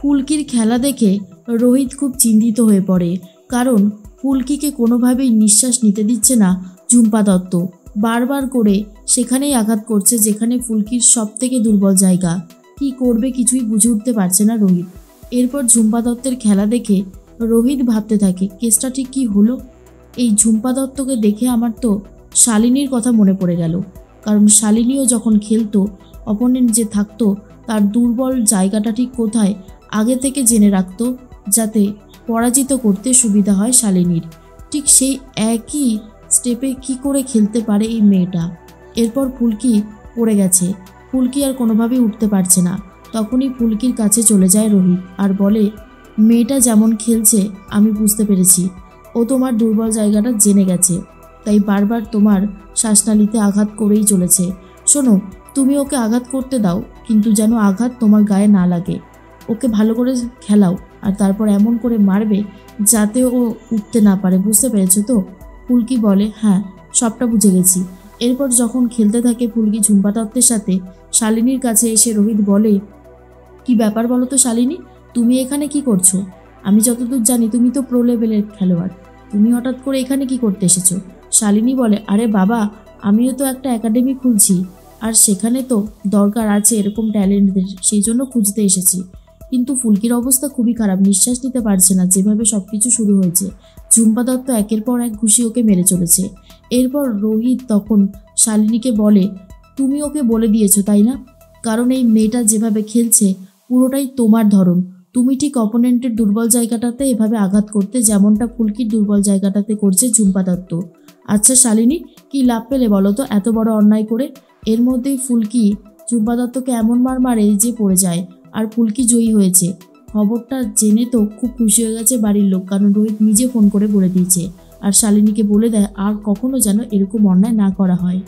ফুলকির খেলা দেখে রোহিত খুব চিন্তিত হয়ে পড়ে, কারণ ফুলকিকে কোনোভাবেই নিঃশ্বাস নিতে দিচ্ছে না ঝুম্পা দত্ত। বারবার করে সেখানেই আঘাত করছে যেখানে ফুলকির সবথেকে দুর্বল জায়গা। কি করবে কিছুই বুঝে উঠতে পারছে না রোহিত। এরপর ঝুম্পা দত্তের খেলা দেখে রোহিত ভাবতে থাকে, কেসটা ঠিক কী হলো। এই ঝুম্পা দত্তকে দেখে আমার তো শালিনীর কথা মনে পড়ে গেল, কারণ শালিনীও যখন খেলতো অপোনেন্ট যে থাকতো তার দুর্বল জায়গাটা ঠিক কোথায় আগে থেকে জেনে রাখতো, যাতে পরাজিত করতে সুবিধা হয় শালিনীর। ঠিক সেই একই স্টেপে কি করে খেলতে পারে এই মেয়েটা। এরপর ফুলকি পড়ে গেছে, ফুলকি আর কোনোভাবেই উঠতে পারছে না। তখনই ফুলকির কাছে চলে যায় রোহিত আর বলে, মেয়েটা যেমন খেলছে আমি বুঝতে পেরেছি ও তোমার দুর্বল জায়গাটা জেনে গেছে, তাই বারবার তোমার শ্বাসনালীতে আঘাত করেই চলেছে। শোনো, তুমি ওকে আঘাত করতে দাও, কিন্তু যেন আঘাত তোমার গায়ে না লাগে। ওকে ভালো করে খেলাও আর তারপর এমন করে মারবে যাতে ও উঠতে না পারে, বুঝতে পেরেছো তো? ফুলকি বলে, হ্যাঁ সবটা বুঝে গেছি। এরপর যখন খেলতে থাকে ফুলকি ঝুম্পা দত্তের সাথে, শালিনীর কাছে এসে রোহিত বলে, কি ব্যাপার বলো তো শালিনী, তুমি এখানে কি করছো? আমি যতদূর জানি তুমি তো প্রো লেভেলের খেলোয়াড়, তুমি হঠাৎ করে এখানে কি করতে এসেছো? শালিনী বলে, আরে বাবা, আমিও তো একটা একাডেমি খুলছি, আর সেখানে তো দরকার আছে এরকম ট্যালেন্টদের, সেই জন্য খুঁজতে এসেছি। কিন্তু ফুলকির অবস্থা খুবই খারাপ, নিঃশ্বাস নিতে পারছে না যেভাবে সব কিছু শুরু হয়েছে। ঝুম্পা দত্ত একের পর এক ঘুষি ওকে মেরে চলেছে। এরপর রোহিত তখন শালিনীকে বলে, তুমি ওকে বলে দিয়েছো তাই না? কারণ এই মেয়েটা যেভাবে খেলছে পুরোটাই তোমার ধরন। তুমি ঠিক অপোনেন্টের দুর্বল জায়গাটাতে এভাবে আঘাত করতে, যেমনটা ফুলকির দুর্বল জায়গাটাতে করছে ঝুম্পা দত্ত। আচ্ছা শালিনী, কি লাভ পেলে বলো তো এত বড় অন্যায় করে? এর মধ্যেই ফুলকি ঝুম্পা দত্তকে এমন মার মারে যে পড়ে যায়, আর ফুলকি জয়ী হয়েছে। খবরটা জেনে তো খুব খুশি হয়ে গেছে বাড়ির লোক, কারণ রোহিত নিজে ফোন করে বলে দিয়েছে। আর শালিনীকে বলে দেয় আর কখনো যেন এরকম অন্যায় না করা হয়।